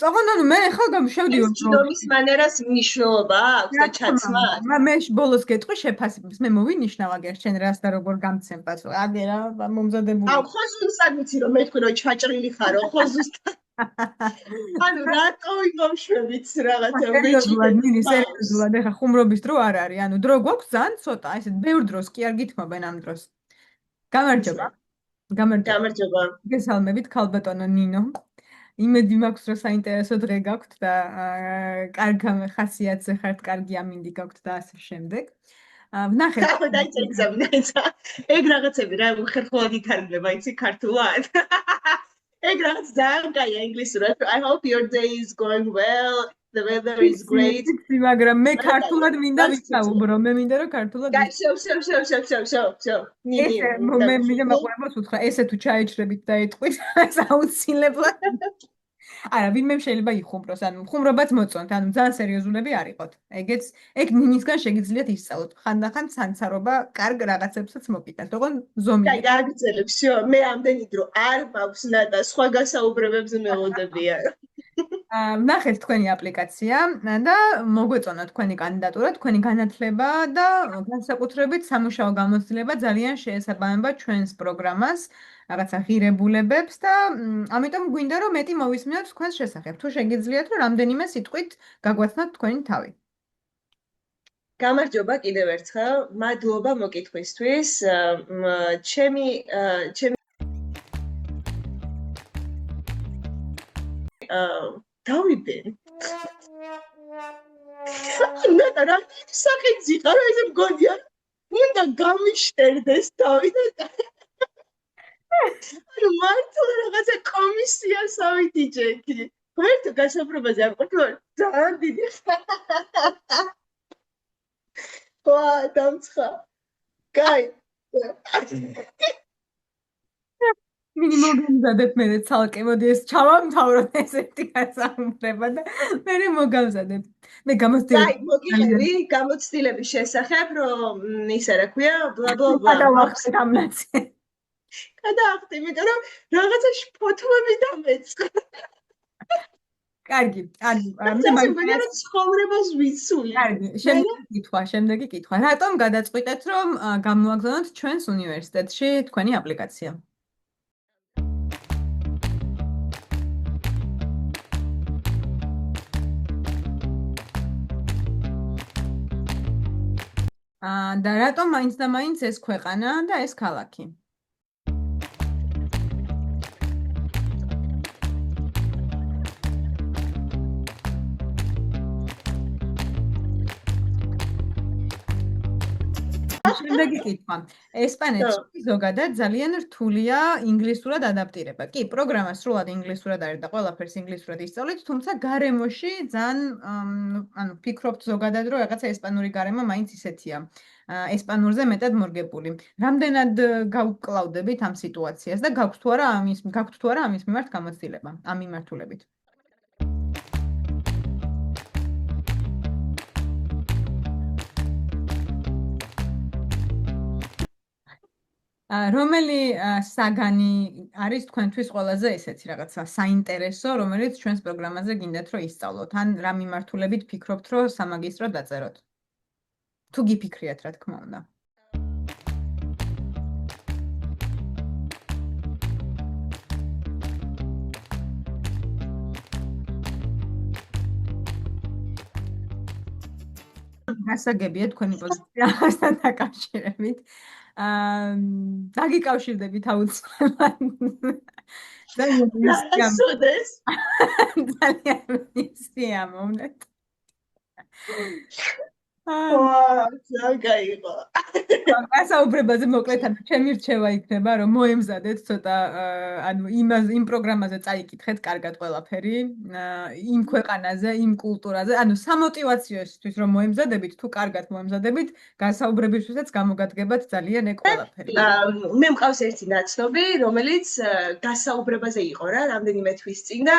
წაღონ ანუ მე ხა შევდივარ ჯდომის მანერას მნიშვნელობა აქვს და ჩაცმა. მე ბოლოს გეტყვი შეფასებას, მე მოვინიშნავ აგერ შენ რას და როგორ გამცემ პასუხი. აგერა მომზადებული. აუ, ხო ზუსტად ვიცი რომ მე თქვი რომ ჩაჭრილი ხარო, ხო ზუსტად. ანუ რატო იმშვებით რაღაცა მეჭირდება ნინი სერიოზულად ეხა ხუმრობის დრო არ არის ანუ დრო გვაქვს ძალიან ცოტა ესეთ ბევრ დროს კი არ გითმობენ ამ დროს გამარჯობა გესალმებით ქალბატონო ნინო იმედი მაქვს რომ საინტერესო დღე გაქვთ და კარგ ხასიათზე ხართ კარგი ამინდი გაქვთ და ასე შემდეგ ვნახეთ ხო დაიწყე ეგ რაღაცები რა ხერხულად ითარგმნება იცი ქართულად ეგ რაღაც ძალიან კაია ინგლისურად. I hope your day is going well. The weather is great. მაგრამ მე ქართულად მინდა ვისაუბრო. მე მინდა რომ ქართულად შო. მე მინდა მაყურებელს უთხრა, ესე თუ ჩაეჭრებით და ეტყვით, ეს აუცილებლად. არა, ვინმე შეიძლება იხუმროს, ანუ ხუმრობაც მოწონთ, ანუ ძალიან სერიოზულები არ იყოთ. ეგ ნინისგან შეგიძლიათ ისწავლოთ. ხანდახან სანცარობა კარგ რაღაცებსაც მოგიტანთ. ოღონ ზომი. და გაგრძელებ, შო, მე ამდენი დრო არ მაქვს და სხვა გასაუბრებებზე მელოდებია. ვნახეთ თქვენი აპლიკაცია და მოგვეწონა თქვენი კანდიდატურა, თქვენი განათლება და განსაკუთრებით სამუშაო გამოცდილება ძალიან შეესაბამება ჩვენს პროგრამას, რაღაცა ღირებულებებს და ამიტომ გვინდა რომ მეტი მოვისმინოთ თქვენს შესახებ. თუ შეგიძლიათ რომ რამდენიმე სიტყვით გაგვაცნოთ თქვენი თავი. გამარჯობა კიდევ ერთხელ, მადლობა მოკითხვისთვის. ჩემი დავიბენ. და რა სახეცი ხარ ეს მგონია. უნდა გამიშტერდეს თავი და ანუ მართლა რაღაცა კომისიას ავიდიჯექი. ღმერთო გასაუბრებაზე არ ყოფილა ძალიან დიდი ვა დამცხა. კაი. მინიმუმ გამზადებ მე ცალკე მოდი ეს ჩავამთავროთ ესეთი გასაუბრება და მე მოგამზადებ. მე გამოცდილები გამოცდილების შესახებ რომ ისა რა ქვია ბლა ბლა ბლა. გადავახტე ამნაცე. გადაახტე, იმიტომ რომ რაღაცა შფოთვები დამეწყდა. კარგი, მე მაგალითად ცხოვრებას ვიცული. კარგი, შემდეგი კითხვა. რატომ გადაწყვიტეთ რომ გამოაგზავნოთ ჩვენს უნივერსიტეტში თქვენი აპლიკაცია? და რატომ მაინც და მაინც ეს ქვეყანა და ეს ქალაქი? შემდეგი კითხვა. ესპანეთში ზოგადად ძალიან რთულია ინგლისურად ადაპტირება. კი, პროგრამა სრულად ინგლისურად არის და ყველაფერს ინგლისურად ისწავლით, თუმცა გარემოში ძალიან ანუ ფიქრობთ ზოგადად, რომ რაღაცა ესპანური გარემო მაინც ისეთია. ესპანურზე მეტად მორგებული. რამდენად გავკლავდებით ამ სიტუაციას და გაქვთ თუ არა ამის მიმართ გამოცდილება, ამ მიმართულებით? რომელი საგანი არის თქვენთვის ყველაზე ესეთი რაღაცა საინტერესო, რომელიც ჩვენს პროგრამაზე გინდათ რომ ისწავლოთ, ან რა მიმართულებით ფიქრობთ რომ სამაგისტრო დაწეროთ? თუ გიფიქრიათ, რა თქმა უნდა. გასაგებია თქვენი პოზიცია ამასთან დაკავშირებით. დაგიკავშირდებით აუცილებლად. ძალიან მისიამოვნეთ. გასაუბრებაზე მოკლედ ჩემი რჩევა იქნება, რომ მოემზადეთ ცოტა ანუ იმ პროგრამაზე წაიკითხეთ კარგად ყველაფერი, იმ ქვეყანაზე, იმ კულტურაზე, ანუ სამოტივაციოისთვის რომ მოემზადებით, თუ კარგად მოემზადებით, გასაუბრებისთვისაც გამოგადგებათ ძალიან ეგ ყველაფერი. მე მყავს ერთი ნაცნობი, რომელიც გასაუბრებაზე იყო რა, რამდენიმე თვის წინ და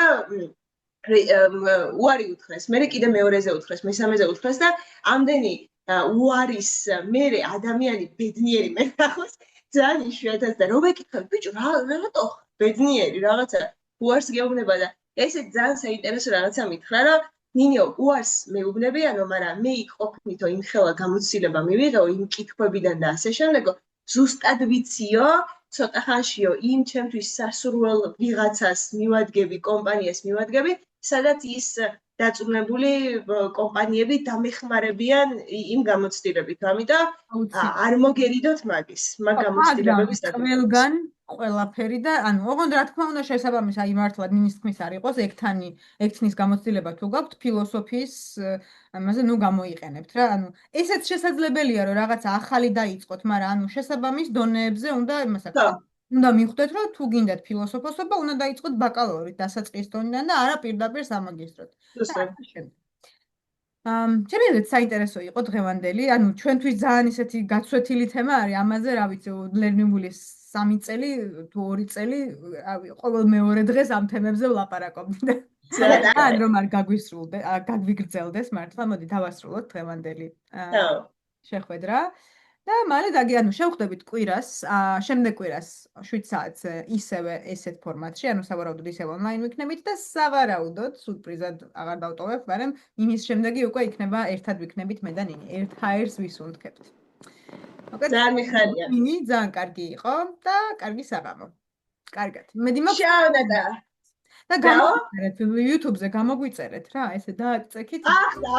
უარი უთხრეს, მე კიდე მეორეზე უთხრეს, მესამეზე უთხრეს და ამდენი უარის მერე ადამიანი ბედნიერი მე ნახოს ძალიან იშვიათად და რომ ეკითხებ ბიჭო რატო ბედნიერი რაღაცა უარს გეუბნება და ესე ძალიან საინტერესო რაღაცა მითხრა რომ ნინიო უარს მეუბნებიანო მაგრამ მე იქ ყოფნითო იმ ხელა გამოცდილება მივიღეო იმ კითხვებიდან და ასე შემდეგო ზუსტად ვიციო ცოტა ხანშიო იმ ჩემთვის სასურველ ვიღაცას მივადგები კომპანიას მივადგები სადაც ის დაწუნებული კომპანიები დამეხმარებიან იმ გამოცდილებით. ამიტომ არ მოგერიდოთ მაგის, მაგ გამოცდილებების ყველგან ყველაფერი და ანუ ოღონდ რა თქმა უნდა შესაბამის აი მართლა მინის თქმის არ იყოს ექთნის გამოცდილება თუ გაქვთ ფილოსოფიის ამაზე ნუ გამოიყენებთ რა. ანუ ესეც შესაძლებელია რომ რაღაცა ახალი დაიწყოთ, მაგრამ ანუ შესაბამის დონეებზე უნდა იმას უნდა მიხვდეთ რომ თუ გინდათ ფილოსოფოსობა უნდა დაიწყოთ ბაკალავრით დასაწყის დონიდან და არა პირდაპირ სამაგისტროთ. შევიდეთ საინტერესო იყო დღევანდელი, ანუ ჩვენთვის ძალიან ისეთი გაცვეთილი თემა არის ამაზე, რა ვიცი, ლერნინგული 3 წელი თუ 2 წელი, ყოველ მეორე დღეს ამ თემებზე ვლაპარაკობთ. ან რომ არ გაგვიგრძელდეს მართლა, მოდი დავასრულოთ დღევანდელი შეხვედრა. და მალე ანუ შევხვდებით კვირას, შემდეგ კვირას 7 საათს ისევე ესეთ ფორმატში, ანუ სავარაუდოდ ისევ ონლაინ ვიქნებით და სავარაუდოდ სურპრიზად აღარ დავტოვებ, მაგრამ იმის შემდეგი უკვე იქნება ერთად ვიქნებით მე და ნინი, ერთ-ჰაერს ვისუნთქებთ. ძალიან მიხარია. ნინი ძალიან კარგი იყო და კარგი საღამო. კარგად. მედი მოგწევნა და გამოგვიწერეთ YouTube-ზე გამოგვიწერეთ რა, ესე დააწექით.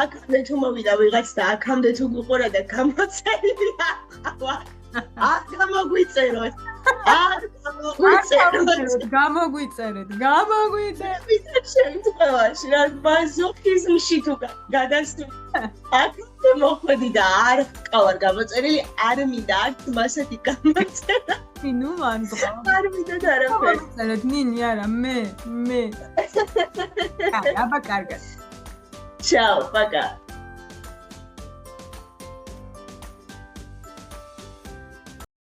აქ მე თუ მოვიდა ვიღაც და აქამდე თუ გიყურა და გამოწერილი ახლა. აქ გამოგვიწეროთ. გამოგვიწერეთ. შემთხვევაში რა მაზოქიზმში თუ გადასული. აქ მოხვედი და არ ყავარ გამოწერილი, არ მინდა აქ მასეთი გამოწერა. ნუ მანდრა. არ მინდა და არაფერი. წერეთ ნინი არა მე. აბა კარგად. Ciao, пока.